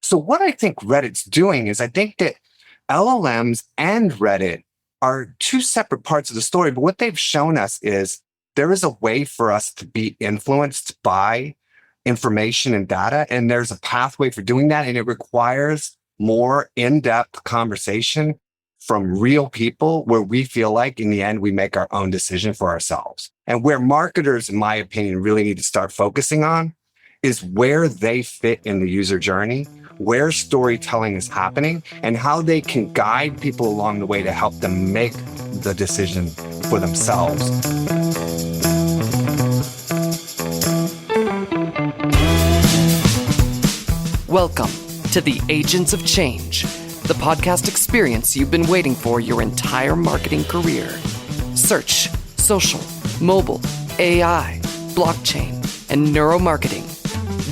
So what I think Reddit's doing is I think that LLMs and Reddit are two separate parts of the story. But what they've shown us is there is a way for us to be influenced by information and data. And there's a pathway for doing that. And it requires more in-depth conversation from real people where we feel like in the end, we make our own decision for ourselves. And where marketers, in my opinion, really need to start focusing on is where they fit in the user journey, where storytelling is happening, and how they can guide people along the way to help them make the decision for themselves. Welcome to the Agents of Change, the podcast experience you've been waiting for your entire marketing career. Search, social, mobile, AI, blockchain, and neuromarketing.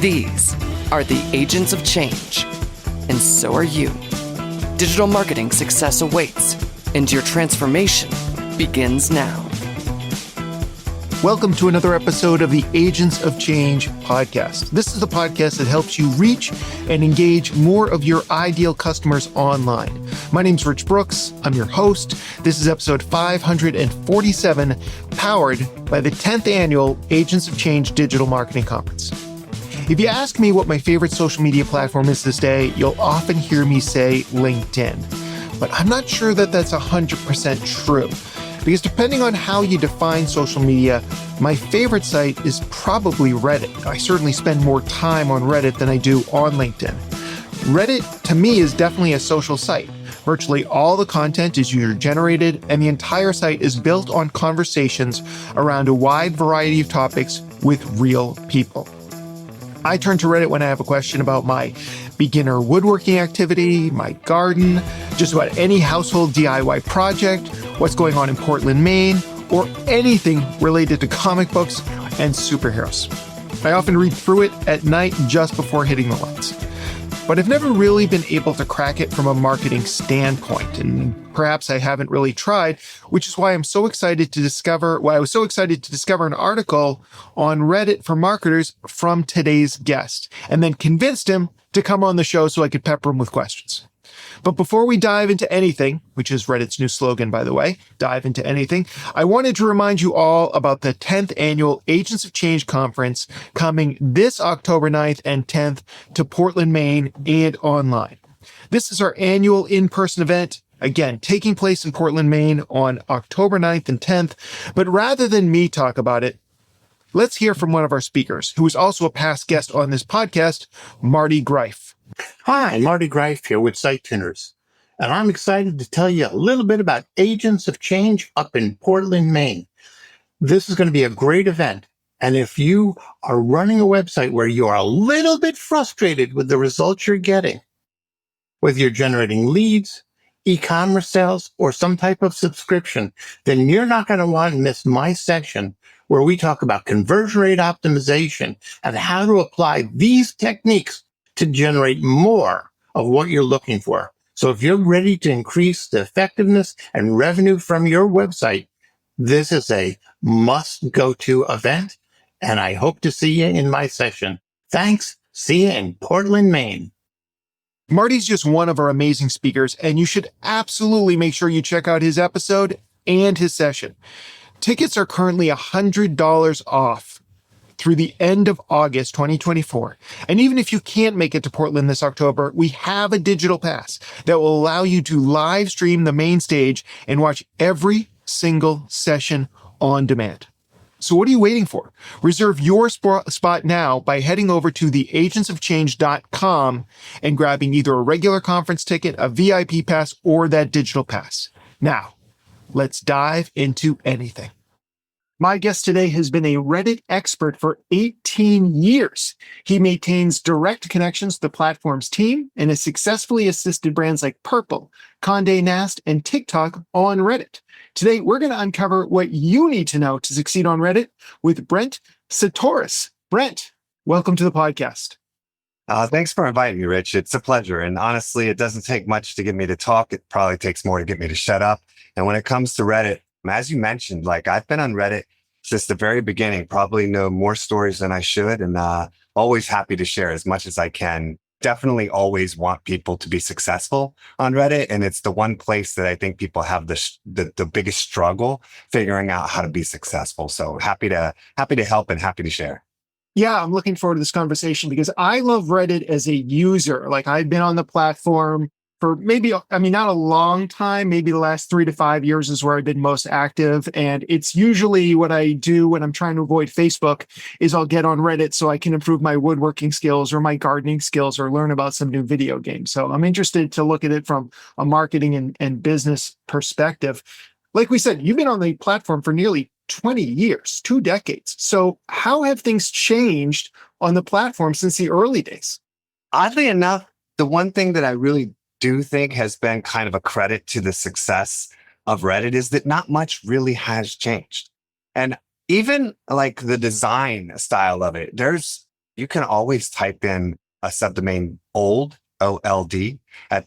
These are the Agents of Change, and so are you. Digital marketing success awaits, and your transformation begins now. Welcome to another episode of the Agents of Change podcast. This is the podcast that helps you reach and engage more of your ideal customers online. My name's Rich Brooks. I'm your host. This is episode 547, powered by the 10th annual Agents of Change Digital Marketing Conference. If you ask me what my favorite social media platform is this day, you'll often hear me say LinkedIn. But I'm not sure that that's 100% true. Because depending on how you define social media, my favorite site is probably Reddit. I certainly spend more time on Reddit than I do on LinkedIn. Reddit, to me, is definitely a social site. Virtually all the content is user-generated, and the entire site is built on conversations around a wide variety of topics with real people. I turn to Reddit when I have a question about my beginner woodworking activity, my garden, just about any household DIY project, what's going on in Portland, Maine, or anything related to comic books and superheroes. I often read through it at night just before hitting the lights. But I've never really been able to crack it from a marketing standpoint, and perhaps I haven't really tried, which is why I was so excited to discover an article on Reddit for marketers from today's guest, and then convinced him to come on the show so I could pepper him with questions. But before we dive into anything, which is Reddit's new slogan, by the way, dive into anything, I wanted to remind you all about the 10th annual Agents of Change conference coming this October 9th and 10th to Portland, Maine, and online. This is our annual in-person event, again, taking place in Portland, Maine on October 9th and 10th. But rather than me talk about it, let's hear from one of our speakers, who is also a past guest on this podcast, Marty Greif. Hi, Marty Greif here with Csutoras, and I'm excited to tell you a little bit about Agents of Change up in Portland, Maine. This is going to be a great event, and if you are running a website where you are a little bit frustrated with the results you're getting, whether you're generating leads, e-commerce sales, or some type of subscription, then you're not going to want to miss my session where we talk about conversion rate optimization and how to apply these techniques to generate more of what you're looking for. So if you're ready to increase the effectiveness and revenue from your website, this is a must-go-to event, and I hope to see you in my session. Thanks. See you in Portland, Maine. Marty's just one of our amazing speakers, and you should absolutely make sure you check out his episode and his session. Tickets are currently $100 off through the end of August 2024. And even if you can't make it to Portland this October, we have a digital pass that will allow you to live stream the main stage and watch every single session on demand. So what are you waiting for? Reserve your spot now by heading over to theagentsofchange.com and grabbing either a regular conference ticket, a VIP pass, or that digital pass. Now, let's dive into anything. My guest today has been a Reddit expert for 18 years. He maintains direct connections to the platform's team and has successfully assisted brands like Purple, Condé Nast, and TikTok on Reddit. Today, we're going to uncover what you need to know to succeed on Reddit with Brent Csutoras. Brent, welcome to the podcast. Thanks for inviting me, Rich. It's a pleasure. And honestly, it doesn't take much to get me to talk. It probably takes more to get me to shut up. And when it comes to Reddit, as you mentioned, I've been on Reddit since the very beginning, probably know more stories than I should, and always happy to share as much as I can definitely always want people to be successful on Reddit. And it's the one place that I think people have the biggest struggle figuring out how to be successful. So happy to help and happy to share. Yeah, I'm looking forward to this conversation because I love Reddit as a user. Like I've been on the platform for maybe, I mean, not a long time, maybe the last 3 to 5 years is where I've been most active. And it's usually what I do when I'm trying to avoid Facebook is I'll get on Reddit so I can improve my woodworking skills or my gardening skills or learn about some new video games. So I'm interested to look at it from a marketing and business perspective. Like we said, you've been on the platform for nearly 20 years, 2 decades. So how have things changed on the platform since the early days? Oddly enough, the one thing that I really do think has been kind of a credit to the success of Reddit is that not much really has changed. And even like the design style of it, you can always type in a subdomain OLD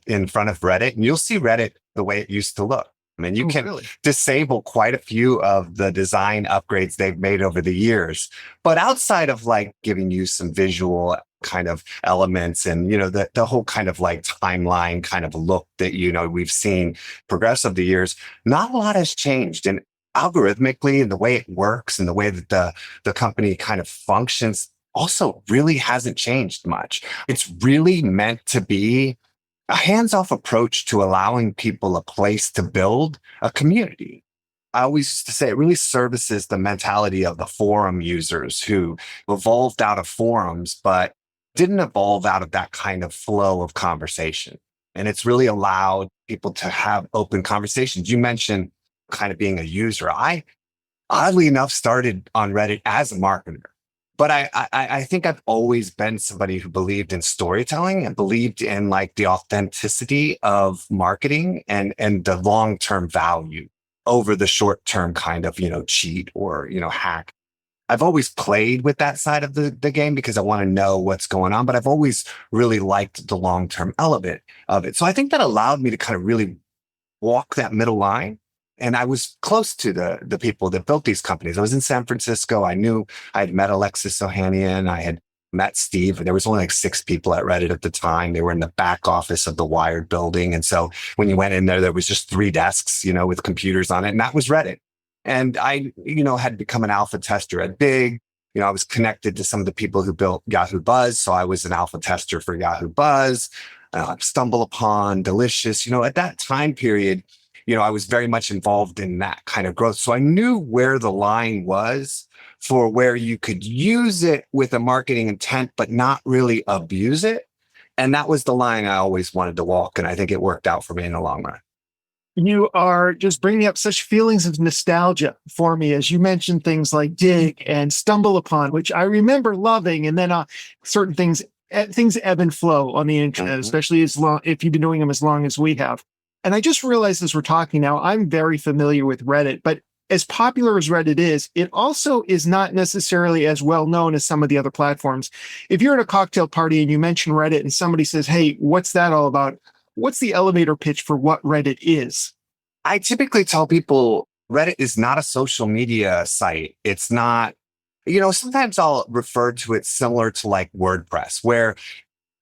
in front of Reddit, and you'll see Reddit the way it used to look. I mean, you can really disable quite a few of the design upgrades they've made over the years. But outside of like giving you some visual kind of elements and, the whole kind of like timeline kind of look that, we've seen progress over the years, not a lot has changed. And algorithmically and the way it works and the way that the company kind of functions also really hasn't changed much. It's really meant to be a hands-off approach to allowing people a place to build a community. I always used to say it really services the mentality of the forum users who evolved out of forums, but didn't evolve out of that kind of flow of conversation. And it's really allowed people to have open conversations. You mentioned kind of being a user. I, oddly enough, started on Reddit as a marketer. But I think I've always been somebody who believed in storytelling and believed in like the authenticity of marketing and the long-term value over the short-term kind of, cheat or, hack. I've always played with that side of the game because I want to know what's going on, but I've always really liked the long-term element of it. So I think that allowed me to kind of really walk that middle line. And I was close to the people that built these companies. I was in San Francisco. I knew I had met Alexis Ohanian. I had met Steve. There was only like 6 people at Reddit at the time. They were in the back office of the Wired building. And so when you went in there was just 3 desks, with computers on it. And that was Reddit. And I, had become an alpha tester at Big. I was connected to some of the people who built Yahoo Buzz. So I was an alpha tester for Yahoo Buzz, Stumble Upon, Delicious. At that time period, I was very much involved in that kind of growth. So I knew where the line was for where you could use it with a marketing intent, but not really abuse it. And that was the line I always wanted to walk. And I think it worked out for me in the long run. You are just bringing up such feelings of nostalgia for me as you mentioned things like Dig and Stumble Upon, which I remember loving. And then certain things ebb and flow on the internet, especially if you've been doing them as long as we have. And I just realized as we're talking now, I'm very familiar with Reddit, but as popular as Reddit is, it also is not necessarily as well known as some of the other platforms. If you're at a cocktail party and you mention Reddit and somebody says, hey, what's that all about? What's the elevator pitch for what Reddit is? I typically tell people Reddit is not a social media site. It's not, sometimes I'll refer to it similar to like WordPress, where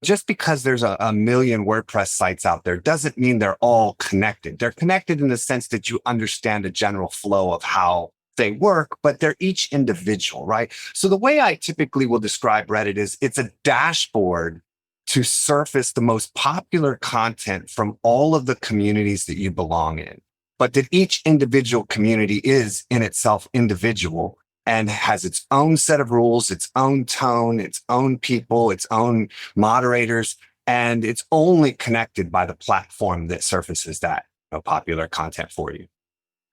just because there's a million WordPress sites out there doesn't mean they're all connected. They're connected in the sense that you understand the general flow of how they work, but they're each individual, right? So the way I typically will describe Reddit is it's a dashboard to surface the most popular content from all of the communities that you belong in, but that each individual community is in itself individual and has its own set of rules, its own tone, its own people, its own moderators, and it's only connected by the platform that surfaces that popular content for you.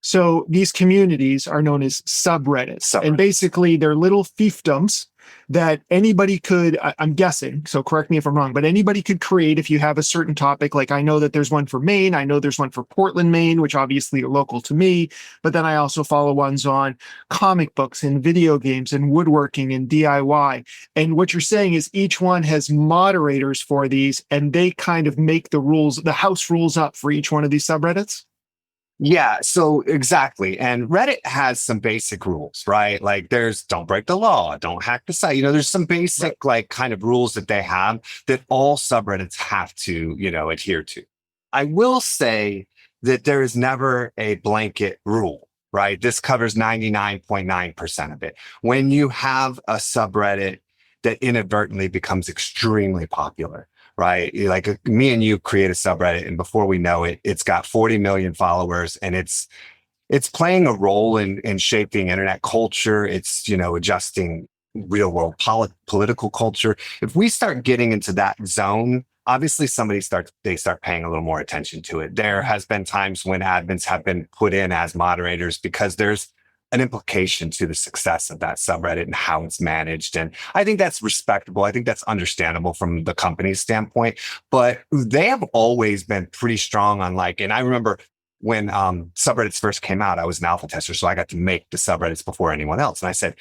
So these communities are known as subreddits. And basically they're little fiefdoms that anybody could, I'm guessing, so correct me if I'm wrong, but anybody could create if you have a certain topic. Like I know that there's one for Maine. I know there's one for Portland, Maine, which obviously are local to me. But then I also follow ones on comic books and video games and woodworking and DIY. And what you're saying is each one has moderators for these and they kind of make the rules, the house rules up for each one of these subreddits? Yeah, so exactly. And Reddit has some basic rules, right? Like there's don't break the law, don't hack the site. There's some basic like kind of rules that they have that all subreddits have to, adhere to. I will say that there is never a blanket rule, right? This covers 99.9% of it. When you have a subreddit that inadvertently becomes extremely popular, right? Like me and you create a subreddit, and before we know it, it's got 40 million followers, and it's playing a role in shaping internet culture. It's adjusting real world political culture. If we start getting into that zone, obviously they start paying a little more attention to it. There has been times when admins have been put in as moderators because there's an implication to the success of that subreddit and how it's managed. And I think that's respectable. I think that's understandable from the company's standpoint, but they have always been pretty strong on and I remember when subreddits first came out, I was an alpha tester, so I got to make the subreddits before anyone else. And I said,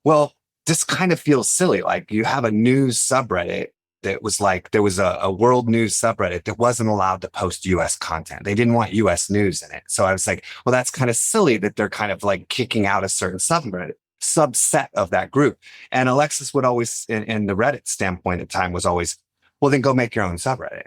well, this kind of feels silly. Like you have a news subreddit that was like, there was a world news subreddit that wasn't allowed to post US content. They didn't want US news in it. So I was like, well, that's kind of silly that they're kind of like kicking out a certain subset of that group. And Alexis would always, in the Reddit standpoint at the time, was always, well, then go make your own subreddit.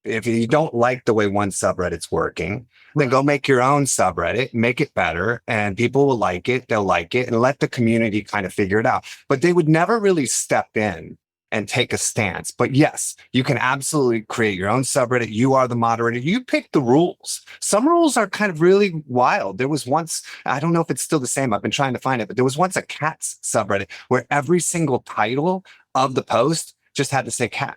If you don't like the way one subreddit's working, then go make your own subreddit, make it better, and people will like it. They'll like it, and let the community kind of figure it out. But they would never really step in and take a stance. But yes, you can absolutely create your own subreddit. You are the moderator. You pick the rules. Some rules are kind of really wild. There was once, I don't know if it's still the same. I've been trying to find it, but there was once a cats subreddit where every single title of the post just had to say cat.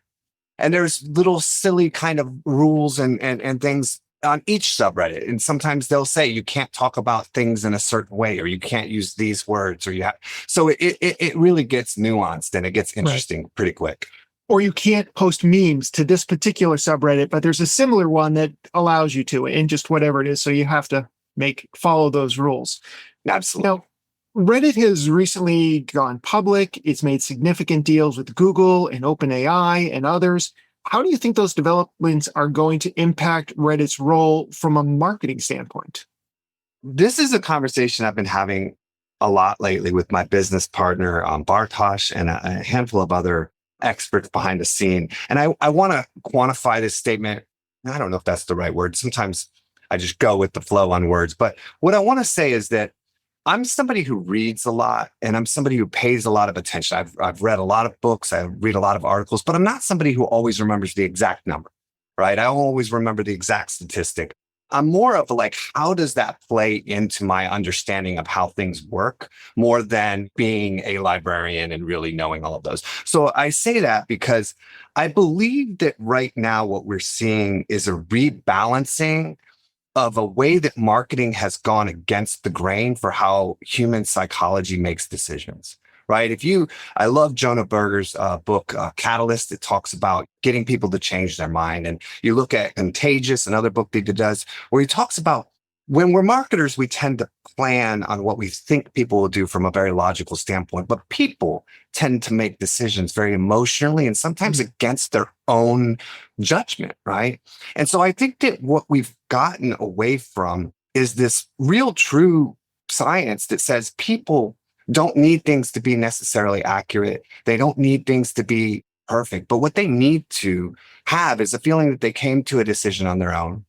And there's little silly kind of rules and things on each subreddit. And sometimes they'll say you can't talk about things in a certain way, or you can't use these words, or you have. So it really gets nuanced and it gets interesting pretty quick. Or you can't post memes to this particular subreddit, but there's a similar one that allows you to in just whatever it is. So you have to follow those rules. Absolutely. Now, Reddit has recently gone public. It's made significant deals with Google and OpenAI and others. How do you think those developments are going to impact Reddit's role from a marketing standpoint? This is a conversation I've been having a lot lately with my business partner, Bartosz, and a handful of other experts behind the scene. And I want to quantify this statement. I don't know if that's the right word. Sometimes I just go with the flow on words. But what I want to say is that I'm somebody who reads a lot, and I'm somebody who pays a lot of attention. I've read a lot of books, I read a lot of articles, but I'm not somebody who always remembers the exact number, right? I don't always remember the exact statistic. I'm more of how does that play into my understanding of how things work, more than being a librarian and really knowing all of those. So I say that because I believe that right now what we're seeing is a rebalancing of a way that marketing has gone against the grain for how human psychology makes decisions, right? I love Jonah Berger's book, Catalyst. It talks about getting people to change their mind. And you look at Contagious, another book that he does, where he talks about when we're marketers, we tend to plan on what we think people will do from a very logical standpoint, but people tend to make decisions very emotionally and sometimes against their own judgment, right? And so I think that what we've gotten away from is this real true science that says people don't need things to be necessarily accurate. They don't need things to be perfect, but what they need to have is a feeling that they came to a decision on their own,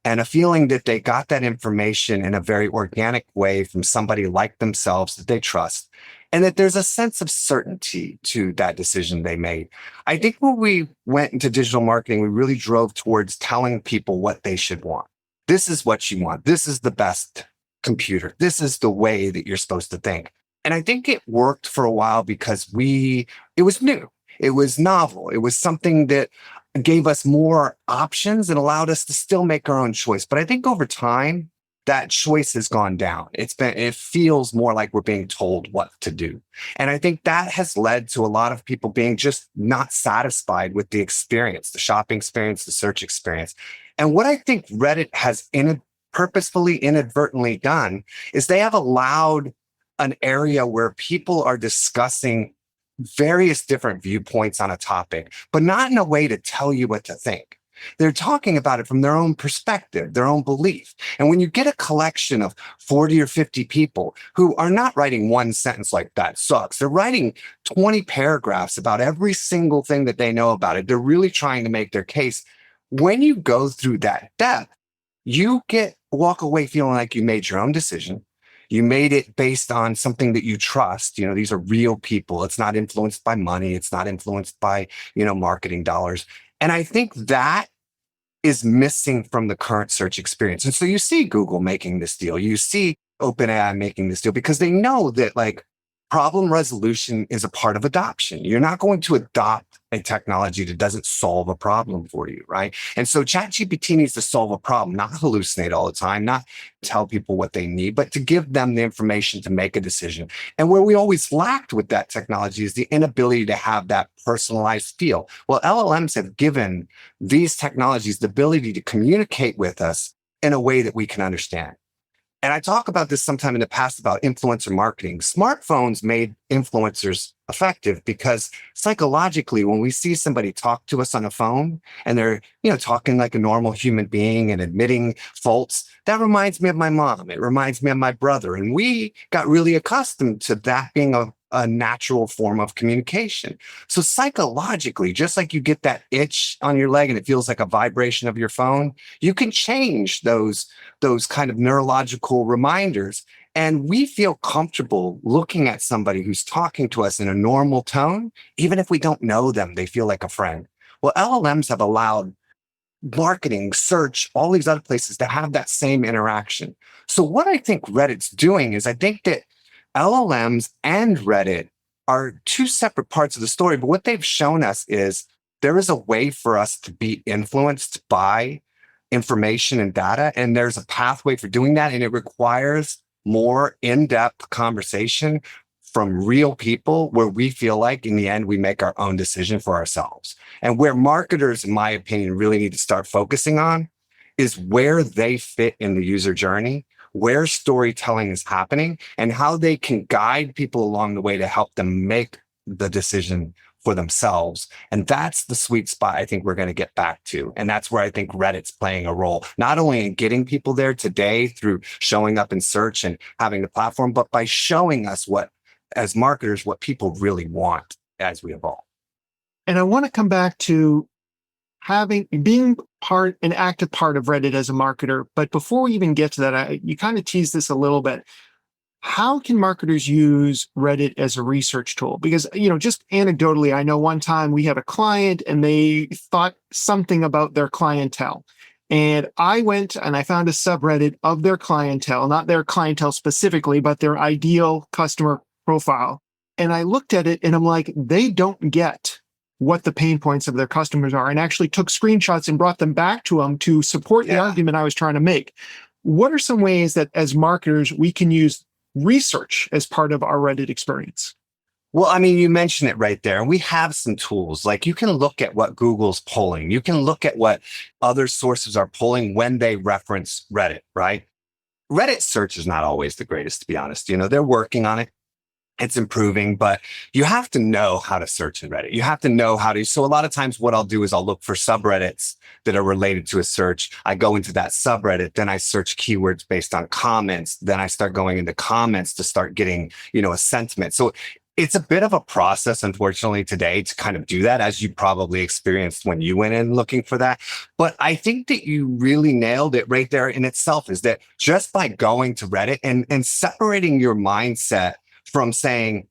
and a feeling that they got that information in a very organic way from somebody like themselves that they trust, and that there's a sense of certainty to that decision they made. I think when we went into digital marketing, we really drove towards telling people what they should want. This is what you want. This is the best computer. This is the way that you're supposed to think. And I think it worked for a while because it was new. It was novel. It was something that gave us more options and allowed us to still make our own choice. But I think over time, that choice has gone down. It feels more like we're being told what to do. And I think that has led to a lot of people being just not satisfied with the experience, the shopping experience, the search experience. And what I think Reddit has purposefully, inadvertently done is they have allowed an area where people are discussing various different viewpoints on a topic, but not in a way to tell you what to think. They're talking about it from their own perspective, their own belief. And when you get a collection of 40 or 50 people who are not writing one sentence like that sucks, they're writing 20 paragraphs about every single thing that they know about it. They're really trying to make their case. When you go through that depth, you walk away feeling like you made your own decision. You made it based on something that you trust. These are real people. It's not influenced by money. It's not influenced by, marketing dollars. And I think that is missing from the current search experience. And so you see Google making this deal. You see OpenAI making this deal because they know that problem resolution is a part of adoption. You're not going to adopt a technology that doesn't solve a problem for you, right? And so ChatGPT needs to solve a problem, not hallucinate all the time, not tell people what they need, but to give them the information to make a decision. And where we always lacked with that technology is the inability to have that personalized feel. Well, LLMs have given these technologies the ability to communicate with us in a way that we can understand. And I talk about this sometime in the past about influencer marketing. Smartphones made influencers effective because psychologically, when we see somebody talk to us on a phone and they're, talking like a normal human being and admitting faults, that reminds me of my mom. It reminds me of my brother. And we got really accustomed to that being a natural form of communication. So psychologically, just like you get that itch on your leg and it feels like a vibration of your phone, you can change those kind of neurological reminders. And we feel comfortable looking at somebody who's talking to us in a normal tone, even if we don't know them, they feel like a friend. Well, LLMs have allowed marketing, search, all these other places to have that same interaction. So what I think Reddit's doing is I think that LLMs and Reddit are two separate parts of the story, but what they've shown us is there is a way for us to be influenced by information and data, and there's a pathway for doing that, and it requires more in-depth conversation from real people where we feel like in the end we make our own decision for ourselves. And where marketers, in my opinion, really need to start focusing on is where they fit in the user journey, where storytelling is happening, and how they can guide people along the way to help them make the decision for themselves. And that's the sweet spot I think we're going to get back to. And that's where I think Reddit's playing a role, not only in getting people there today through showing up in search and having the platform, but by showing us as marketers, what people really want as we evolve. And I want to come back to being an active part of Reddit as a marketer. But before we even get to that, you kind of teased this a little bit. How can marketers use Reddit as a research tool? Because, just anecdotally, I know one time we had a client and they thought something about their clientele. And I went and I found a subreddit of their clientele, not their clientele specifically, but their ideal customer profile. And I looked at it and I'm like, they don't get what the pain points of their customers are, and actually took screenshots and brought them back to them to support the argument I was trying to make. What are some ways that as marketers, we can use research as part of our Reddit experience? Well, I mean, you mentioned it right there. And we have some tools. Like you can look at what Google's pulling. You can look at what other sources are pulling when they reference Reddit, right? Reddit search is not always the greatest, to be honest. They're working on it. It's improving, but you have to know how to search in Reddit. You have to know how to. So a lot of times what I'll do is I'll look for subreddits that are related to a search. I go into that subreddit, then I search keywords based on comments. Then I start going into comments to start getting, a sentiment. So it's a bit of a process, unfortunately, today to kind of do that, as you probably experienced when you went in looking for that. But I think that you really nailed it right there in itself, is that just by going to Reddit and separating your mindset from saying,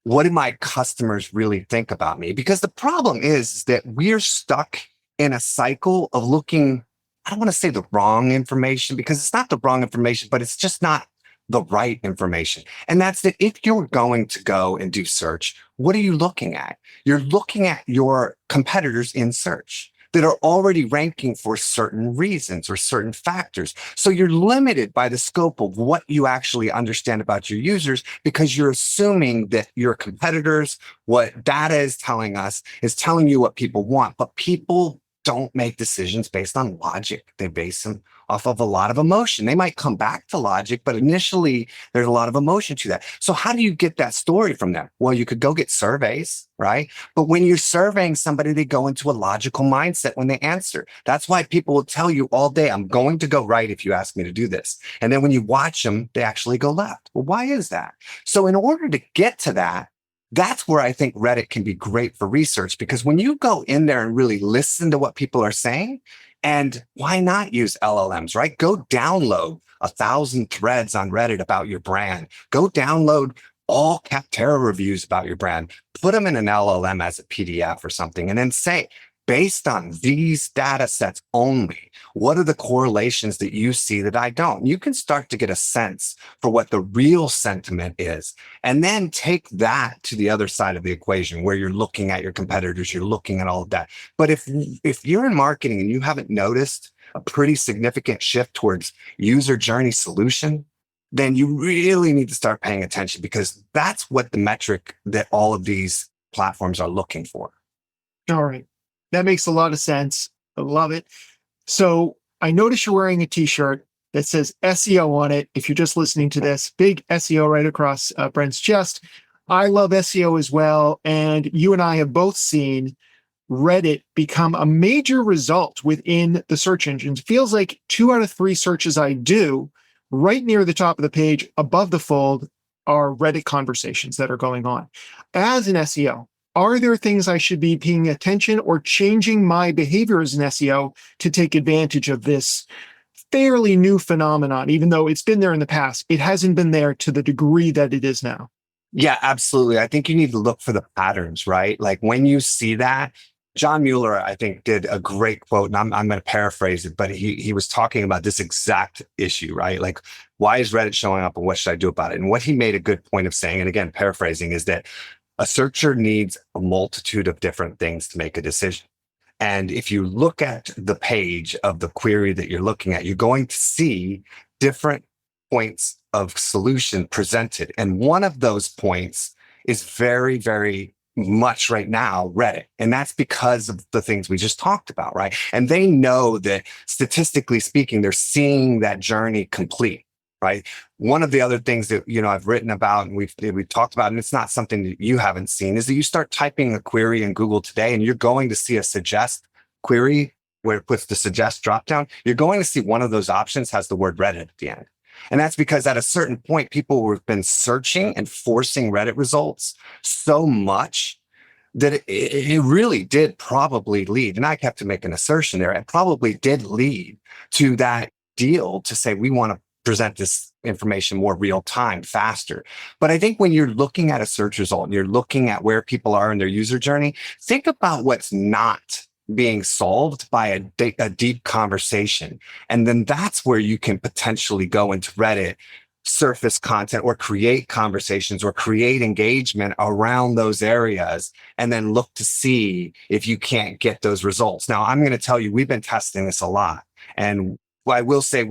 what do my customers really think about me? Because the problem is that we're stuck in a cycle of looking, I don't want to say the wrong information, because it's not the wrong information, but it's just not the right information. And that's that if you're going to go and do search, what are you looking at? You're looking at your competitors in search that are already ranking for certain reasons or certain factors. So you're limited by the scope of what you actually understand about your users, because you're assuming that your competitors, what data is telling us, is telling you what people want. But people don't make decisions based on logic. They base them off of a lot of emotion. They might come back to logic, but initially there's a lot of emotion to that. So how do you get that story from them? Well, you could go get surveys, right? But when you're surveying somebody, they go into a logical mindset when they answer. That's why people will tell you all day, I'm going to go right if you ask me to do this. And then when you watch them, they actually go left. Well, why is that? So in order to get to that, that's where I think Reddit can be great for research, because when you go in there and really listen to what people are saying, and why not use LLMs, right? Go download 1,000 threads on Reddit about your brand. Go download all Capterra reviews about your brand, put them in an LLM as a PDF or something, and then say, based on these data sets only, what are the correlations that you see that I don't? You can start to get a sense for what the real sentiment is, and then take that to the other side of the equation where you're looking at your competitors, you're looking at all of that. But if you're in marketing and you haven't noticed a pretty significant shift towards user journey solution, then you really need to start paying attention, because that's what the metric that all of these platforms are looking for. All right. That makes a lot of sense. I love it. So I notice you're wearing a t-shirt that says SEO on it. If you're just listening to this, big SEO right across Brent's chest. I love SEO as well. And you and I have both seen Reddit become a major result within the search engines. Feels like 2 out of 3 searches I do, right near the top of the page, above the fold, are Reddit conversations that are going on. As an SEO, are there things I should be paying attention or changing my behavior as an SEO to take advantage of this fairly new phenomenon? Even though it's been there in the past, it hasn't been there to the degree that it is now. Yeah, absolutely. I think you need to look for the patterns, right? Like when you see that, John Mueller, I think, did a great quote, and I'm going to paraphrase it, but he was talking about this exact issue, right? Like, why is Reddit showing up and what should I do about it? And what he made a good point of saying, and again, paraphrasing, is that a searcher needs a multitude of different things to make a decision. And if you look at the page of the query that you're looking at, you're going to see different points of solution presented. And one of those points is very, very much right now Reddit. And that's because of the things we just talked about, right? And they know that statistically speaking, they're seeing that journey complete. Right. One of the other things that, I've written about and we've talked about, and it's not something that you haven't seen, is that you start typing a query in Google today and you're going to see a suggest query where it puts the suggest dropdown. You're going to see one of those options has the word Reddit at the end. And that's because at a certain point, people have been searching and forcing Reddit results so much that it really did probably lead, and I have to make an assertion there, it probably did lead to that deal to say, we want to present this information more real time, faster. But I think when you're looking at a search result and you're looking at where people are in their user journey, think about what's not being solved by a deep conversation. And then that's where you can potentially go into Reddit, surface content or create conversations or create engagement around those areas, and then look to see if you can't get those results. Now, I'm going to tell you, we've been testing this a lot. And I will say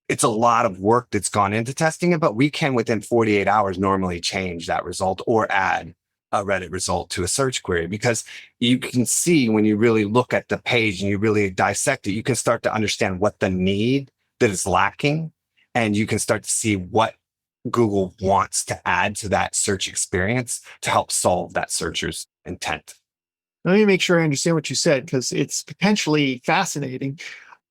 it's a lot of work that's gone into testing it, but we can within 48 hours normally change that result or add a Reddit result to a search query, because you can see when you really look at the page and you really dissect it, you can start to understand what the need that is lacking, and you can start to see what Google wants to add to that search experience to help solve that searcher's intent. Let me make sure I understand what you said, because it's potentially fascinating.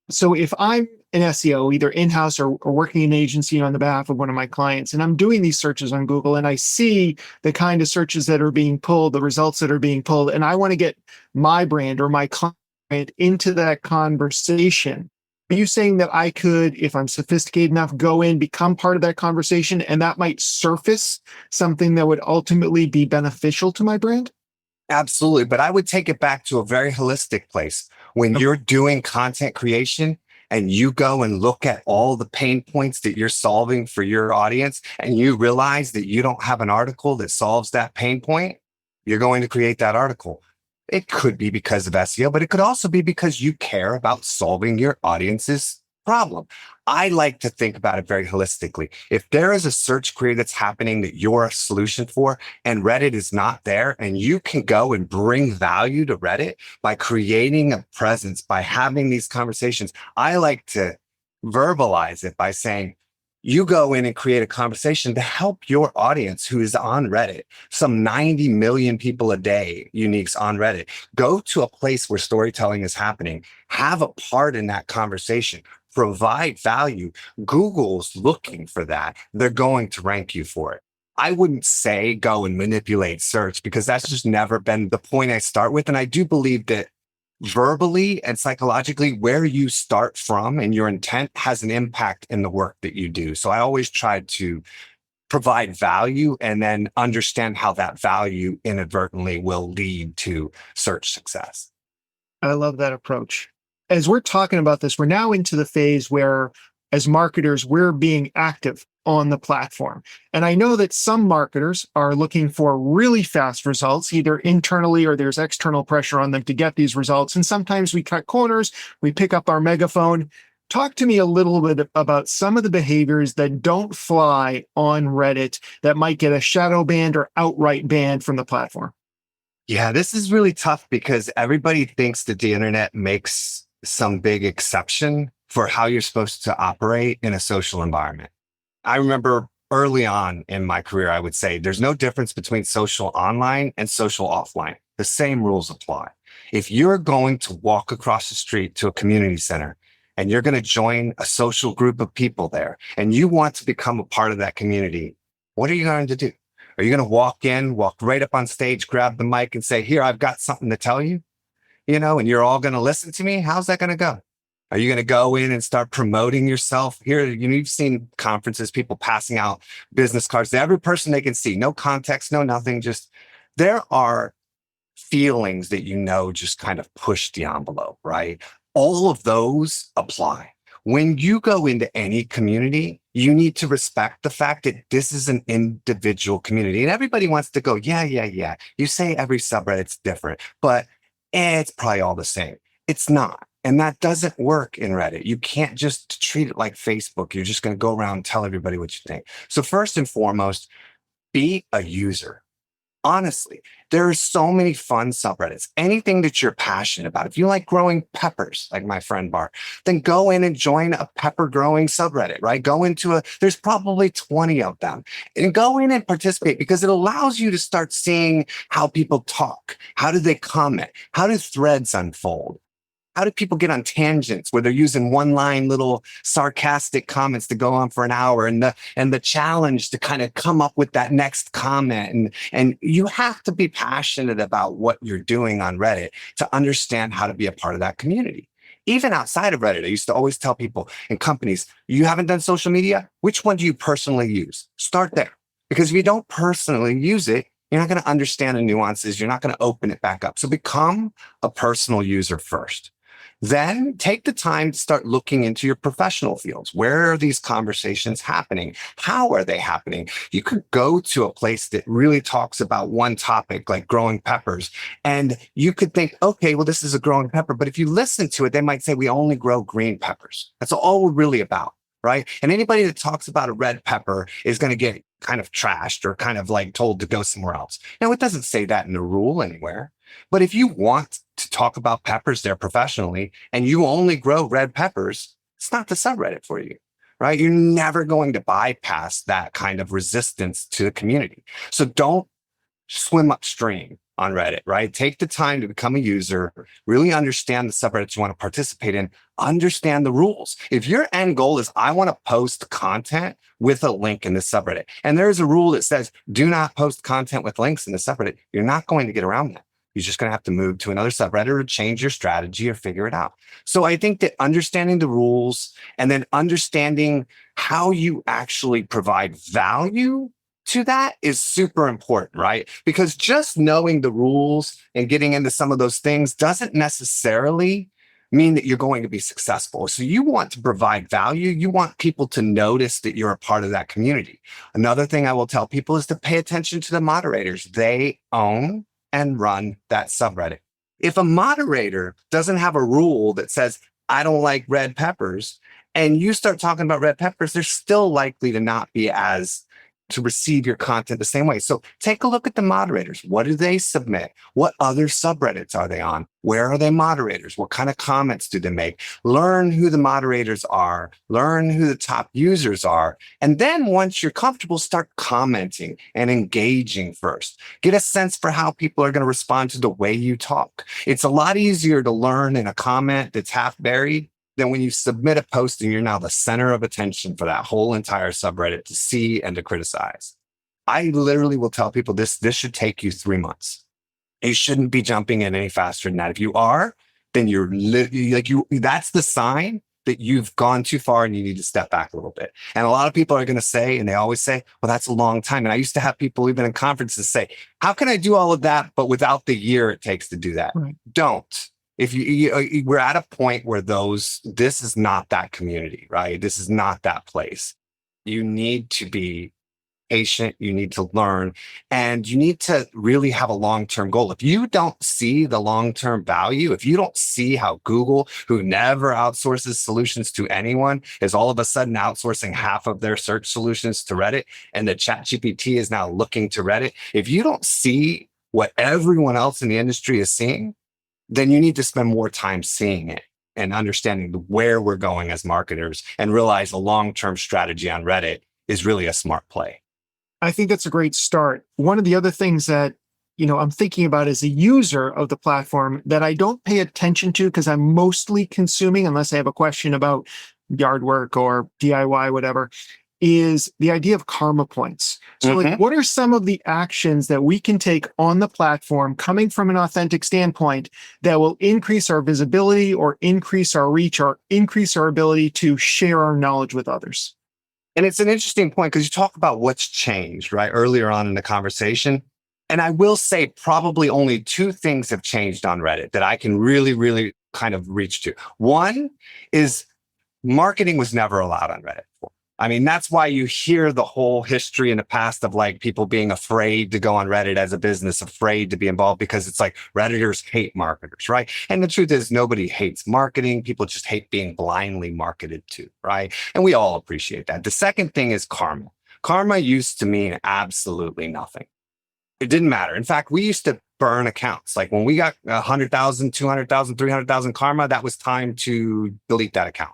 So if I'm an SEO, either in-house or working in an agency on the behalf of one of my clients, and I'm doing these searches on Google and I see the kind of searches that are being pulled, the results that are being pulled, and I want to get my brand or my client into that conversation, are you saying that I could, if I'm sophisticated enough, go in, become part of that conversation, and that might surface something that would ultimately be beneficial to my brand? Absolutely. But I would take it back to a very holistic place. When you're doing content creation and you go and look at all the pain points that you're solving for your audience, and you realize that you don't have an article that solves that pain point, you're going to create that article. It could be because of SEO, but it could also be because you care about solving your audience's problem. I like to think about it very holistically. If there is a search query that's happening that you're a solution for and Reddit is not there, and you can go and bring value to Reddit by creating a presence, by having these conversations, I like to verbalize it by saying, you go in and create a conversation to help your audience who is on Reddit, some 90 million people a day, uniques on Reddit. Go to a place where storytelling is happening, have a part in that conversation, provide value. Google's looking for that. They're going to rank you for it. I wouldn't say go and manipulate search because that's just never been the point I start with. And I do believe that verbally and psychologically, where you start from and your intent has an impact in the work that you do. So I always try to provide value and then understand how that value inadvertently will lead to search success. I love that approach. As we're talking about this, we're now into the phase where, as marketers, we're being active on the platform. And I know that some marketers are looking for really fast results, either internally or there's external pressure on them to get these results. And sometimes we cut corners, we pick up our megaphone. Talk to me a little bit about some of the behaviors that don't fly on Reddit that might get a shadow banned or outright banned from the platform. Yeah, this is really tough because everybody thinks that the internet makes some big exception for how you're supposed to operate in a social environment. I remember early on in my career, I would say there's no difference between social online and social offline. The same rules apply. If you're going to walk across the street to a community center and you're going to join a social group of people there and you want to become a part of that community, what are you going to do? Are you going to walk in, walk right up on stage, grab the mic and say, here, I've got something to tell you, and you're all going to listen to me? How's that going to go? Are you going to go in and start promoting yourself? Here, you've seen conferences, people passing out business cards to every person they can see. No context, no nothing. Just there are feelings that just kind of push the envelope, right? All of those apply. When you go into any community, you need to respect the fact that this is an individual community. And everybody wants to go, yeah. You say every subreddit's different, but it's probably all the same. It's not. And that doesn't work in Reddit. You can't just treat it like Facebook. You're just going to go around and tell everybody what you think. So first and foremost, be a user. Honestly, there are so many fun subreddits. Anything that you're passionate about. If you like growing peppers, like my friend Bar, then go in and join a pepper growing subreddit, right? There's probably 20 of them. And go in and participate because it allows you to start seeing how people talk. How do they comment? How do threads unfold? How do people get on tangents where they're using one-line little sarcastic comments to go on for an hour and the challenge to kind of come up with that next comment? And you have to be passionate about what you're doing on Reddit to understand how to be a part of that community. Even outside of Reddit, I used to always tell people in companies, you haven't done social media? Which one do you personally use? Start there. Because if you don't personally use it, you're not going to understand the nuances. You're not going to open it back up. So become a personal user first. Then take the time to start looking into your professional fields. Where are these conversations happening? How are they happening? You could go to a place that really talks about one topic, like growing peppers, and you could think, okay, well, this is a growing pepper. But if you listen to it, they might say we only grow green peppers. That's all we're really about, right? And anybody that talks about a red pepper is going to get kind of trashed or kind of like told to go somewhere else. Now, it doesn't say that in the rule anywhere. But if you want to talk about peppers there professionally and you only grow red peppers, it's not the subreddit for you, right? You're never going to bypass that kind of resistance to the community. So don't swim upstream on Reddit, right? Take the time to become a user, really understand the subreddits you want to participate in, understand the rules. If your end goal is, I want to post content with a link in the subreddit, and there's a rule that says, do not post content with links in the subreddit, you're not going to get around that. You're just going to have to move to another subreddit or change your strategy or figure it out. So I think that understanding the rules and then understanding how you actually provide value to that is super important, right? Because just knowing the rules and getting into some of those things doesn't necessarily mean that you're going to be successful. So you want to provide value. You want people to notice that you're a part of that community. Another thing I will tell people is to pay attention to the moderators. They own and run that subreddit. If a moderator doesn't have a rule that says, I don't like red peppers, and you start talking about red peppers, they're still likely to not be to receive your content the same way. So take a look at the moderators. What do they submit? What other subreddits are they on? Where are they moderators? What kind of comments do they make? Learn who the moderators are. Learn who the top users are. And then once you're comfortable, start commenting and engaging first. Get a sense for how people are going to respond to the way you talk. It's a lot easier to learn in a comment that's half buried than when you submit a post and you're now the center of attention for that whole entire subreddit to see and to criticize. I literally will tell people this should take you 3 months. You shouldn't be jumping in any faster than that. If you are, then that's the sign that you've gone too far and you need to step back a little bit. And a lot of people are going to say, and they always say, well, that's a long time. And I used to have people even in conferences say, how can I do all of that, but without the year it takes to do that? Right. Don't. If we're at a point where this is not that community, right? This is not that place. You need to be patient. You need to learn, and you need to really have a long-term goal. If you don't see the long-term value, if you don't see how Google, who never outsources solutions to anyone, is all of a sudden outsourcing half of their search solutions to Reddit, and the ChatGPT is now looking to Reddit. If you don't see what everyone else in the industry is seeing, then you need to spend more time seeing it and understanding where we're going as marketers and realize a long-term strategy on Reddit is really a smart play. I think that's a great start. One of the other things that, I'm thinking about as a user of the platform that I don't pay attention to because I'm mostly consuming, unless I have a question about yard work or DIY, whatever, is the idea of karma points. So what are some of the actions that we can take on the platform coming from an authentic standpoint that will increase our visibility or increase our reach or increase our ability to share our knowledge with others? And it's an interesting point because you talk about what's changed, right? Earlier on in the conversation. And I will say probably only 2 things have changed on Reddit that I can really, really kind of reach to. One is marketing was never allowed on Reddit before. I mean, that's why you hear the whole history in the past of like people being afraid to go on Reddit as a business, afraid to be involved because it's like Redditors hate marketers, right? And the truth is nobody hates marketing. People just hate being blindly marketed to, right? And we all appreciate that. The second thing is karma. Karma used to mean absolutely nothing. It didn't matter. In fact, we used to burn accounts. Like when we got 100,000, 200,000, 300,000 karma, that was time to delete that account.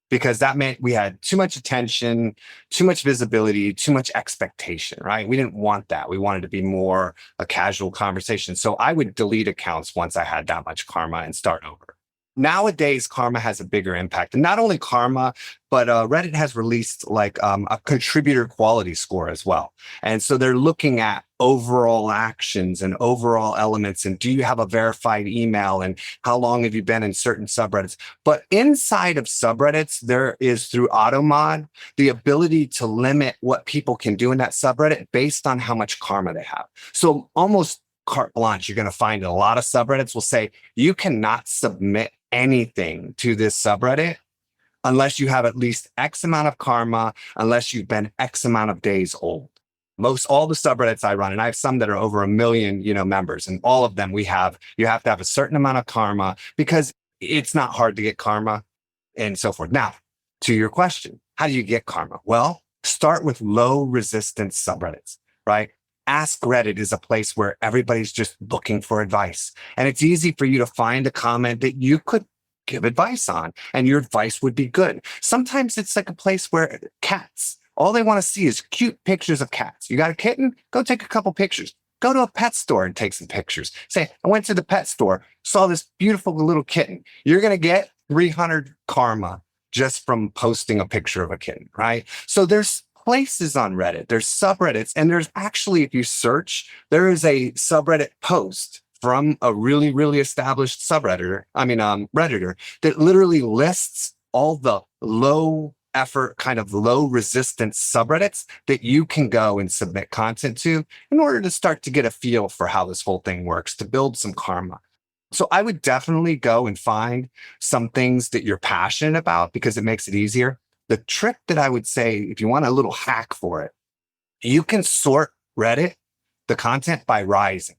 Because that meant we had too much attention, too much visibility, too much expectation, right? We didn't want that. We wanted to be more a casual conversation. So I would delete accounts once I had that much karma and start over. Nowadays, karma has a bigger impact. And not only karma, but Reddit has released like a contributor quality score as well. And so they're looking at overall actions and overall elements. And do you have a verified email? And how long have you been in certain subreddits? But inside of subreddits, there is through AutoMod, the ability to limit what people can do in that subreddit based on how much karma they have. So almost carte blanche, you're going to find in a lot of subreddits will say you cannot submit anything to this subreddit unless you have at least X amount of karma, unless you've been X amount of days old. All the subreddits I run, and I have some that are over 1 million, members, and all of them you have to have a certain amount of karma because it's not hard to get karma and so forth. Now, to your question, how do you get karma? Well, start with low resistance subreddits, right? Ask Reddit is a place where everybody's just looking for advice. And it's easy for you to find a comment that you could give advice on, and your advice would be good. Sometimes it's like a place where cats, all they want to see is cute pictures of cats. You got a kitten? Go take a couple pictures. Go to a pet store and take some pictures. Say, I went to the pet store, saw this beautiful little kitten. You're going to get 300 karma just from posting a picture of a kitten, right? So there's places on Reddit, there's subreddits, and there's actually, if you search, there is a subreddit post from a really, really established Redditor that literally lists all the low effort, kind of low resistance subreddits that you can go and submit content to in order to start to get a feel for how this whole thing works, to build some karma. So I would definitely go and find some things that you're passionate about because it makes it easier. The trick that I would say, if you want a little hack for it, you can sort Reddit, the content by rising.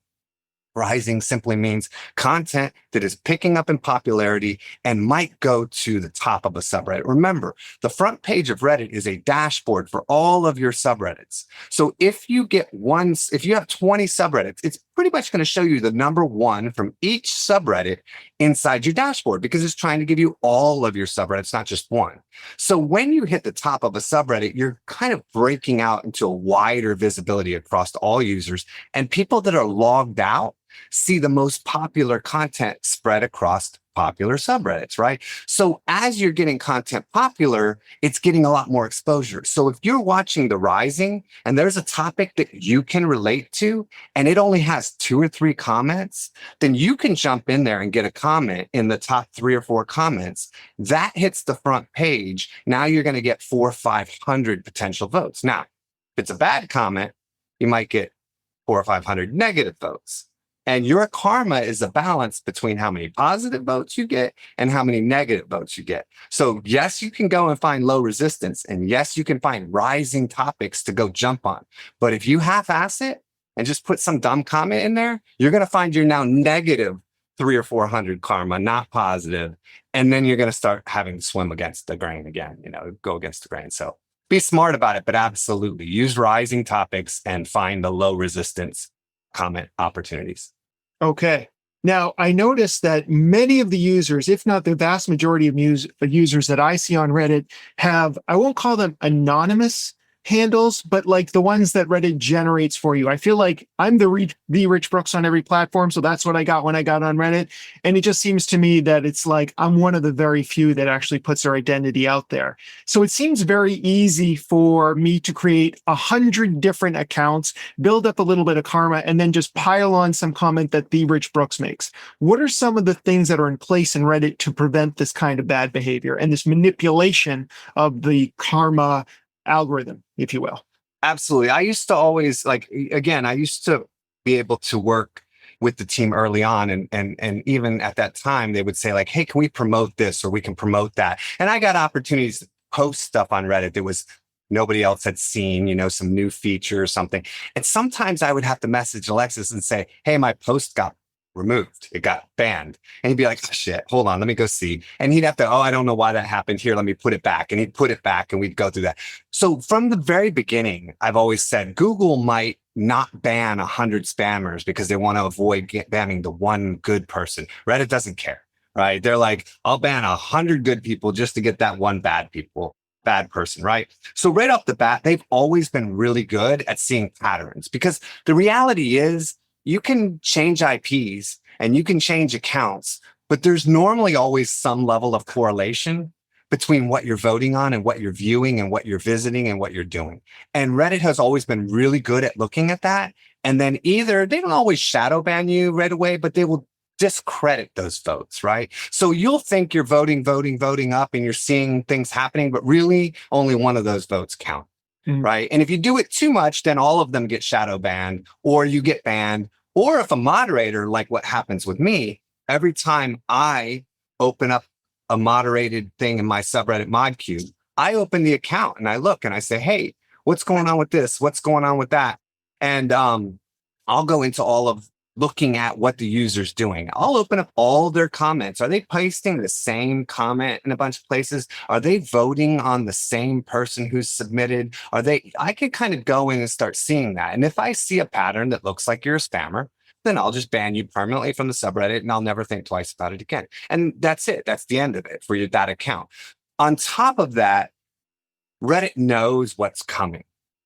Rising simply means content that is picking up in popularity and might go to the top of a subreddit. Remember, the front page of Reddit is a dashboard for all of your subreddits. So if you have 20 subreddits, it's pretty much going to show you the number one from each subreddit inside your dashboard because it's trying to give you all of your subreddits, not just one. So when you hit the top of a subreddit, you're kind of breaking out into a wider visibility across all users, and people that are logged out see the most popular content spread across popular subreddits, right? So as you're getting content popular, it's getting a lot more exposure. So if you're watching The Rising and there's a topic that you can relate to and it only has 2 or 3 comments, then you can jump in there and get a comment in the top 3 or 4 comments. That hits the front page. Now you're going to get 400 or 500 potential votes. Now, if it's a bad comment, you might get 400 or 500 negative votes. And your karma is a balance between how many positive votes you get and how many negative votes you get. So yes, you can go and find low resistance. And yes, you can find rising topics to go jump on. But if you half-ass it and just put some dumb comment in there, you're going to find you're now negative 300 or 400 karma, not positive. And then you're going to start having to swim against the grain again, go against the grain. So be smart about it, but absolutely use rising topics and find the low resistance comment opportunities. Okay. Now, I noticed that many of the users, if not the vast majority of users that I see on Reddit, have, I won't call them anonymous handles, but like the ones that Reddit generates for you. I feel like I'm the Rich Brooks on every platform, so that's what I got when I got on Reddit. And it just seems to me that it's like I'm one of the very few that actually puts their identity out there. So it seems very easy for me to create 100 different accounts, build up a little bit of karma, and then just pile on some comment that the Rich Brooks makes. What are some of the things that are in place in Reddit to prevent this kind of bad behavior and this manipulation of the karma algorithm, if you will? Absolutely. I used to always I used to be able to work with the team early on. And even at that time, they would say like, hey, can we promote this or we can promote that? And I got opportunities to post stuff on Reddit that was nobody else had seen, some new feature or something. And sometimes I would have to message Alexis and say, hey, my post got removed. It got banned. And he'd be like, oh, shit, hold on, let me go see. And he'd have to, I don't know why that happened here. Let me put it back. And he'd put it back and we'd go through that. So from the very beginning, I've always said Google might not ban 100 spammers because they want to avoid banning the one good person. Reddit doesn't care, right? They're like, I'll ban 100 good people just to get that one bad person, right? So right off the bat, they've always been really good at seeing patterns because the reality is, you can change IPs and you can change accounts, but there's normally always some level of correlation between what you're voting on and what you're viewing and what you're visiting and what you're doing. And Reddit has always been really good at looking at that. And then either they don't always shadow ban you right away, but they will discredit those votes, right? So you'll think you're voting up and you're seeing things happening, but really only one of those votes count. Right. And if you do it too much, then all of them get shadow banned or you get banned. Or if a moderator, like what happens with me, every time I open up a moderated thing in my subreddit mod queue, I open the account and I look and I say, hey, what's going on with this? What's going on with that? And I'll go into all of looking at what the user's doing. I'll open up all their comments. Are they pasting the same comment in a bunch of places? Are they voting on the same person who's submitted? I can kind of go in and start seeing that. And if I see a pattern that looks like you're a spammer, then I'll just ban you permanently from the subreddit and I'll never think twice about it again. And that's it. That's the end of it for that account. On top of that, Reddit knows what's coming.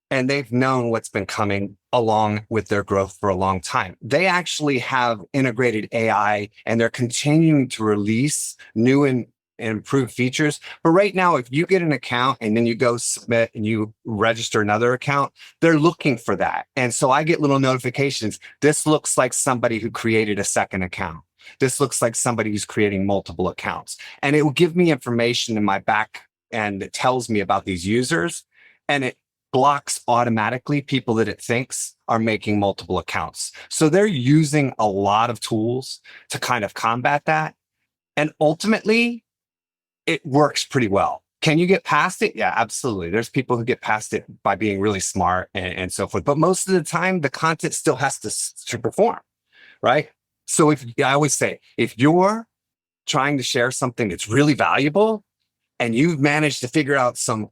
And they've known what's been coming along with their growth for a long time. They actually have integrated AI and they're continuing to release new and improved features. But right now, if you get an account and then you go submit and you register another account, they're looking for that. And so I get little notifications. This looks like somebody who created a second account. This looks like somebody who's creating multiple accounts. And it will give me information in my back and it tells me about these users. And it blocks automatically people that it thinks are making multiple accounts. So they're using a lot of tools to kind of combat that. And ultimately, it works pretty well. Can you get past it? Yeah, absolutely. There's people who get past it by being really smart and so forth. But most of the time, the content still has to perform, right? So I always say, if you're trying to share something that's really valuable and you've managed to figure out some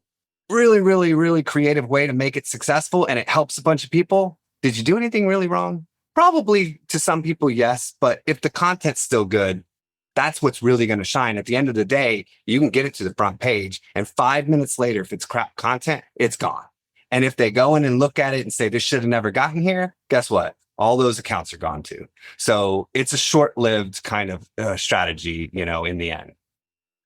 really, really, really creative way to make it successful and it helps a bunch of people, did you do anything really wrong? Probably to some people, yes. But if the content's still good, that's what's really going to shine. At the end of the day, you can get it to the front page. And 5 minutes later, if it's crap content, it's gone. And if they go in and look at it and say, this should have never gotten here, guess what? All those accounts are gone too. So it's a short-lived kind of strategy, in the end.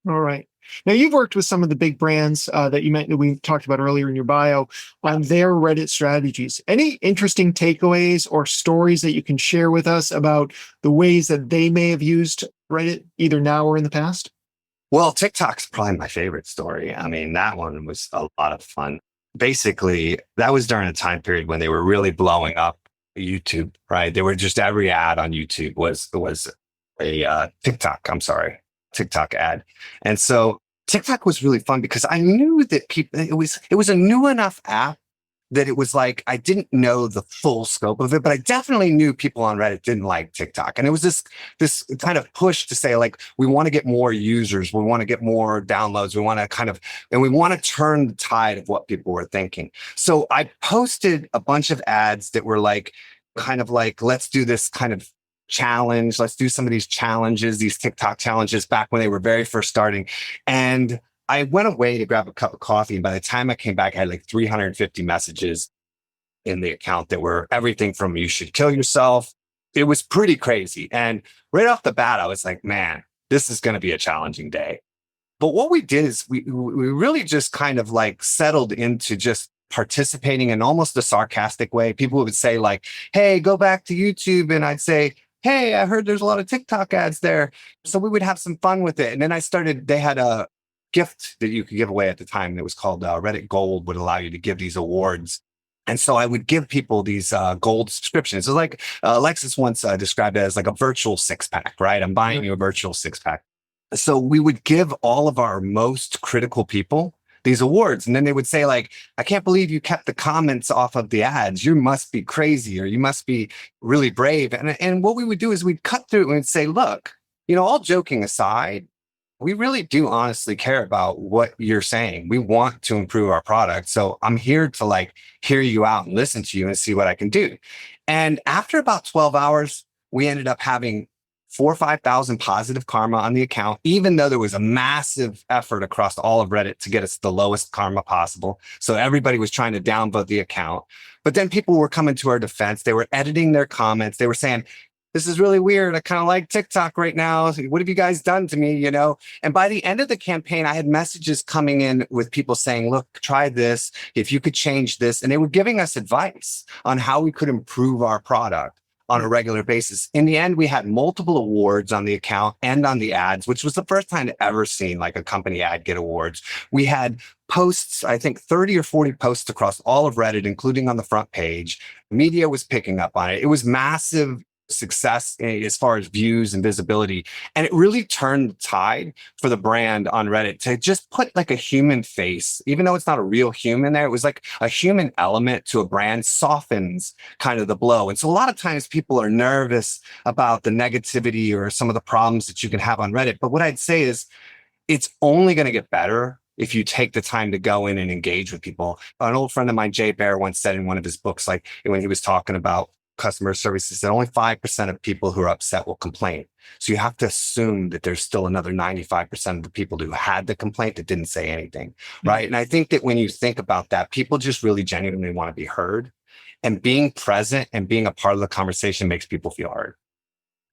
All right. Now, you've worked with some of the big brands that we talked about earlier in your bio on their Reddit strategies. Any interesting takeaways or stories that you can share with us about the ways that they may have used Reddit either now or in the past? Well, TikTok's probably my favorite story. I mean, that one was a lot of fun. Basically, that was during a time period when they were really blowing up YouTube, right? They were just every ad on YouTube was a TikTok ad. And so TikTok was really fun because I knew that it was a new enough app that it was like, I didn't know the full scope of it, but I definitely knew people on Reddit didn't like TikTok. And it was this kind of push to say, like, we want to get more users. We want to get more downloads. We want to and we want to turn the tide of what people were thinking. So I posted a bunch of ads that were like, kind of like, let's do this kind of challenge. Let's do some of these challenges, these TikTok challenges back when they were very first starting. And I went away to grab a cup of coffee. And by the time I came back, I had like 350 messages in the account that were everything from you should kill yourself. It was pretty crazy. And right off the bat, I was like, man, this is going to be a challenging day. But what we did is we really just kind of like settled into just participating in almost a sarcastic way. People would say like, hey, go back to YouTube. And I'd say, hey, I heard there's a lot of TikTok ads there. So we would have some fun with it. And then they had a gift that you could give away at the time that was called Reddit Gold, would allow you to give these awards. And so I would give people these gold subscriptions. So like Alexis once described it as like a virtual six-pack, right? I'm buying you a virtual six-pack. So we would give all of our most critical people these awards. And then they would say like, I can't believe you kept the comments off of the ads. You must be crazy, or you must be really brave. And what we would do is we'd cut through and say, look, all joking aside, we really do honestly care about what you're saying. We want to improve our product. So I'm here to like hear you out and listen to you and see what I can do. And after about 12 hours, we ended up having 4,000 or 5,000 positive karma on the account, even though there was a massive effort across all of Reddit to get us the lowest karma possible. So everybody was trying to downvote the account. But then people were coming to our defense. They were editing their comments. They were saying, this is really weird. I kind of like TikTok right now. What have you guys done to me? And by the end of the campaign, I had messages coming in with people saying, look, try this. If you could change this. And they were giving us advice on how we could improve our product on a regular basis. In the end, we had multiple awards on the account and on the ads, which was the first time I'd ever seen like a company ad get awards. We had posts, I think 30 or 40 posts across all of Reddit, including on the front page. Media was picking up on it. It was massive success as far as views and visibility. And it really turned the tide for the brand on Reddit to just put like a human face, even though it's not a real human there. It was like a human element to a brand softens kind of the blow. And so a lot of times people are nervous about the negativity or some of the problems that you can have on Reddit. But what I'd say is it's only going to get better if you take the time to go in and engage with people. An old friend of mine, Jay Baer, once said in one of his books, like when he was talking about customer services, that only 5% of people who are upset will complain. So you have to assume that there's still another 95% of the people who had the complaint that didn't say anything, right? And I think that when you think about that, people just really genuinely want to be heard, and being present and being a part of the conversation makes people feel heard.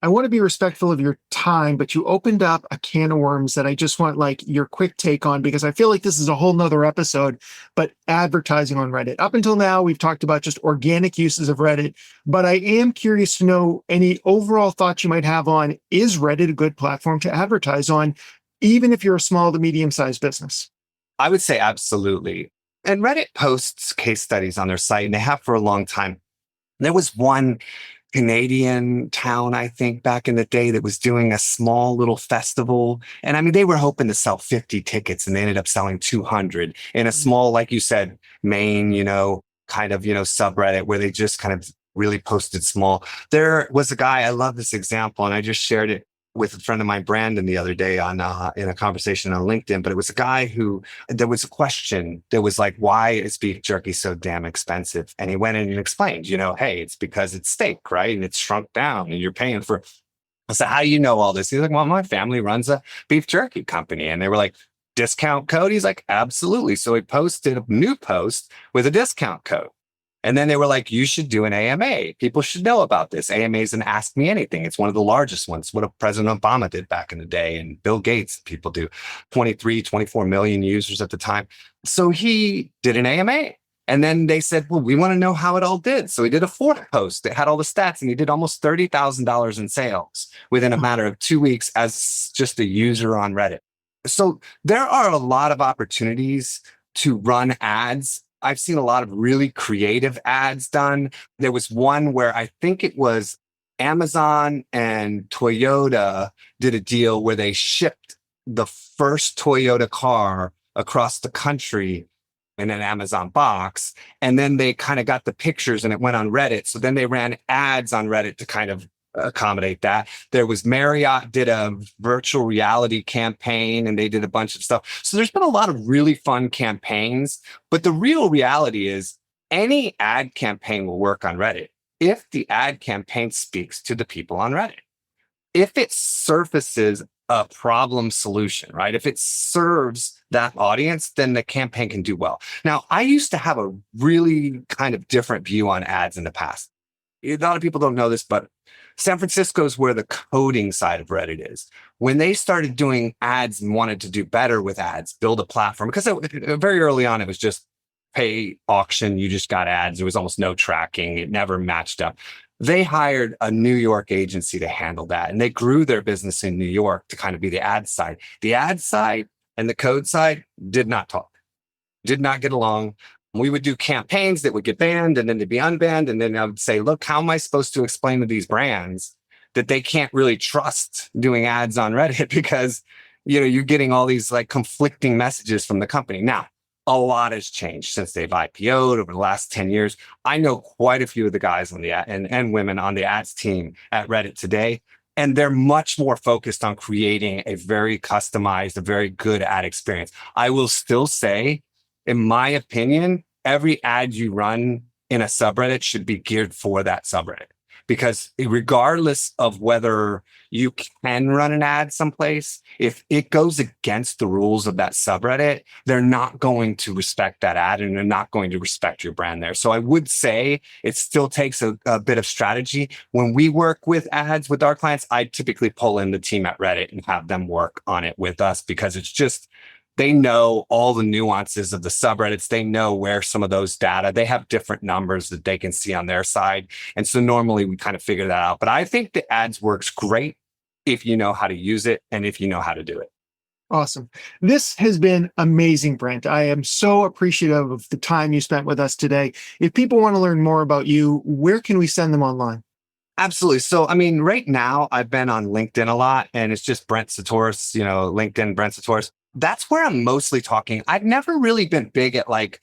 I want to be respectful of your time, but you opened up a can of worms that I just want like your quick take on, because I feel like this is a whole nother episode, but advertising on Reddit. Up until now, we've talked about just organic uses of Reddit, but I am curious to know any overall thoughts you might have on, is Reddit a good platform to advertise on, even if you're a small to medium-sized business? I would say absolutely. And Reddit posts case studies on their site, and they have for a long time. There was one Canadian town, I think, back in the day that was doing a small little festival. And I mean, they were hoping to sell 50 tickets and they ended up selling 200 in a small, like you said, Maine, kind of, subreddit where they just kind of really posted small. There was a guy, I love this example, and I just shared it with a friend of mine, Brandon, the other day on in a conversation on LinkedIn. But it was a guy who there was a question that was like, "Why is beef jerky so damn expensive?" And he went in and explained, hey, it's because it's steak, right? And it's shrunk down, and you're paying for. I said, "How do you know all this?" He's like, "Well, my family runs a beef jerky company," and they were like, "Discount code?" He's like, "Absolutely." So he posted a new post with a discount code. And then they were like, "You should do an AMA. People should know about this." AMA is an Ask Me Anything. It's one of the largest ones. What President Obama did back in the day, and Bill Gates, people do 23, 24 million users at the time. So he did an AMA. And then they said, "Well, we want to know how it all did." So he did a fourth post that had all the stats, and he did almost $30,000 in sales within a matter of 2 weeks as just a user on Reddit. So there are a lot of opportunities to run ads. I've seen a lot of really creative ads done. There was one where I think it was Amazon and Toyota did a deal where they shipped the first Toyota car across the country in an Amazon box. And then they kind of got the pictures and it went on Reddit. So then they ran ads on Reddit to kind of accommodate that. There was Marriott did a virtual reality campaign and they did a bunch of stuff. So there's been a lot of really fun campaigns, but the real reality is any ad campaign will work on Reddit if the ad campaign speaks to the people on Reddit. If it surfaces a problem solution, right? If it serves that audience, then the campaign can do well. Now, I used to have a really kind of different view on ads in the past. A lot of people don't know this, but San Francisco is where the coding side of Reddit is. When they started doing ads and wanted to do better with ads, build a platform, because very early on, it was just pay auction. You just got ads. There was almost no tracking. It never matched up. They hired a New York agency to handle that. And they grew their business in New York to kind of be the ad side. The ad side and the code side did not talk, did not get along. We would do campaigns that would get banned and then they'd be unbanned. And then I would say, look, how am I supposed to explain to these brands that they can't really trust doing ads on Reddit because, you're getting all these like conflicting messages from the company. Now, a lot has changed since they've IPO'd over the last 10 years. I know quite a few of the guys on the and women on the ads team at Reddit today, and they're much more focused on creating a very customized, a very good ad experience. I will still say, in my opinion, every ad you run in a subreddit should be geared for that subreddit. Because regardless of whether you can run an ad someplace, if it goes against the rules of that subreddit, they're not going to respect that ad and they're not going to respect your brand there. So I would say it still takes a bit of strategy. When we work with ads with our clients, I typically pull in the team at Reddit and have them work on it with us because it's just, they know all the nuances of the subreddits. They know where some of those data, they have different numbers that they can see on their side. And so normally we kind of figure that out. But I think the ads works great if you know how to use it and if you know how to do it. Awesome. This has been amazing, Brent. I am so appreciative of the time you spent with us today. If people want to learn more about you, where can we send them online? Absolutely. So, right now I've been on LinkedIn a lot and it's just Brent Csutoras, LinkedIn, Brent Csutoras. That's where I'm mostly talking. I've never really been big at like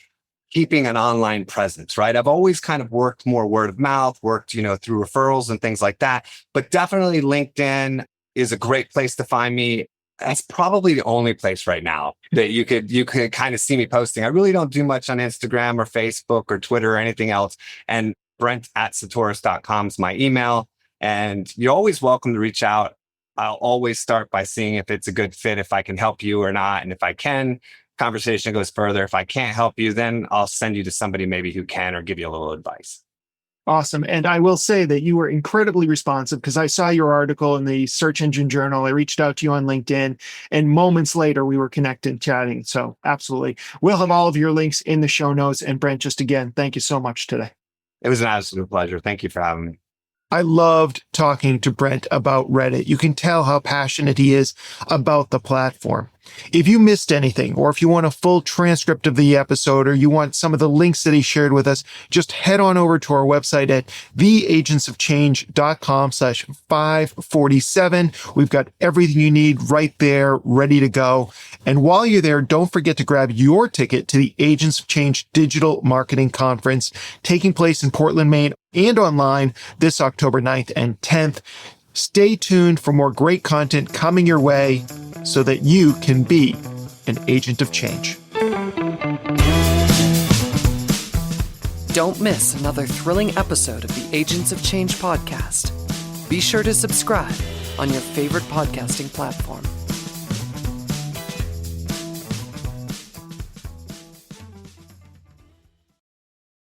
keeping an online presence, right? I've always kind of worked more word of mouth, worked, through referrals and things like that. But definitely LinkedIn is a great place to find me. That's probably the only place right now that you could kind of see me posting. I really don't do much on Instagram or Facebook or Twitter or anything else. And Brent@Csutoras.com is my email. And you're always welcome to reach out. I'll always start by seeing if it's a good fit, if I can help you or not. And if I can, conversation goes further. If I can't help you, then I'll send you to somebody maybe who can or give you a little advice. Awesome. And I will say that you were incredibly responsive because I saw your article in the Search Engine Journal. I reached out to you on LinkedIn and moments later we were connected chatting. So absolutely. We'll have all of your links in the show notes. And Brent, just again, thank you so much today. It was an absolute pleasure. Thank you for having me. I loved talking to Brent about Reddit. You can tell how passionate he is about the platform. If you missed anything, or if you want a full transcript of the episode, or you want some of the links that he shared with us, just head on over to our website at theagentsofchange.com/547. We've got everything you need right there, ready to go. And while you're there, don't forget to grab your ticket to the Agents of Change Digital Marketing Conference taking place in Portland, Maine, and online this October 9th and 10th. Stay tuned for more great content coming your way so that you can be an agent of change. Don't miss another thrilling episode of the Agents of Change podcast. Be sure to subscribe on your favorite podcasting platform.